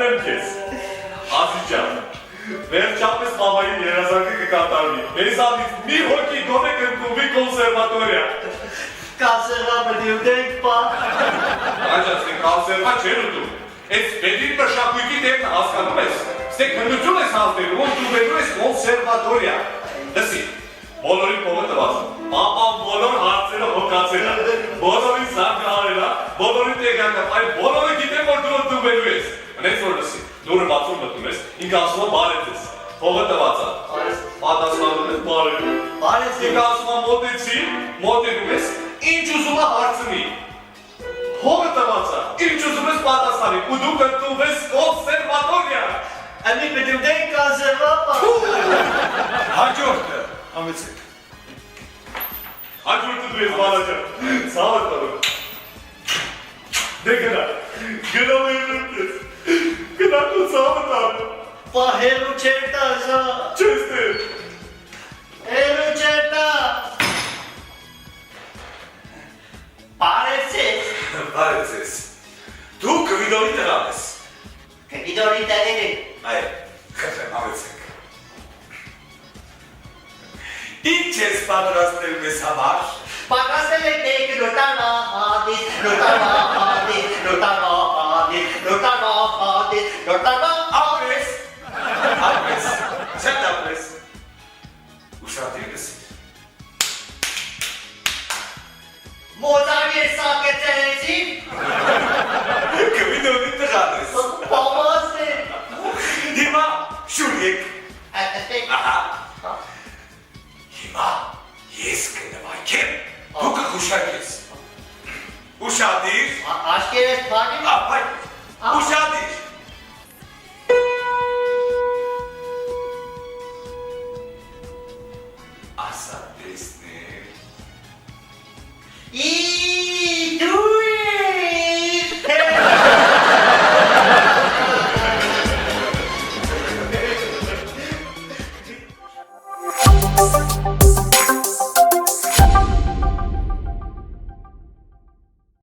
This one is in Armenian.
Ուրեմն քեզ, Ազիջան, վերջապես մամային երազանքը կկատարվի, մեզանից մի հոգի գոնե կընդունվի կոնսերվատորիա։ Կոնսերվա բնյութենք պա։ Աջացին կոնսերվա չեր ուտում, այս պետիր մշակույթի դեպն հասկանում ես, ստե քննություն ես հասնելու, որ դու բերում ես կոնսերվատորիա։ Լսի, բոլորին փողը տված, մաման բոլոր հարցերը հոգացել է, բոլորին զանգահարել է, բոլորին տեղակապ, այլ բոլորը գիտեն, որ դու ընդունվելու ես։ Հենց որ լսի, դուրը բացում մտնում ես, ինքը ասում է բարև ես, փողը տված է, պատասխանում ես բարև։ Ինքը ասում է մոտեցի, մոտենում ես, ինչ ուզում է հարցնի։ Փողը տված է, ինչ ուզում ես պատասխանի, ու դու կընդունվես կոնսերվատորիա։ Ամի բնյութենք կոնսերվա պա։ Հաջորդը, համեցեք։ Հաջորդը դու ես բանաջան, սաղը տարում։ Դե գնա, գնա մերում ես, գնա կու սաղը տարում։ Պա հերու չեր տաշա։ Չես դեր։ Հերու չեր տա։ Բարև ձեզ։ Բարև ձեզ։ Դու կվիդորի տղան ես։ Կվիդորի տղեր է։ Այ, խնդրեմ, համեցեք։ Ինչ ես պատրաստել մեզ համար։ Պատրաստել եք դեք նոտարվա հադիս, նոտարվա հադիս, նոտարվա հադիս, նոտարվա հադիս, նոտարվա Ապրես, ապրես, չետ ապրես։ Ուշատիր լսիր։ մոզարի է սակեցեցի, Կվիդորի տղան ես։ պամաս է։ Հիմա շուր եք։ Այդտեք, Ահա։ Հիմա ես կնվայքեմ, դու կխուշակես։ Ուշադիր։ աշկերես պարին, Ապայ, ուշադիր։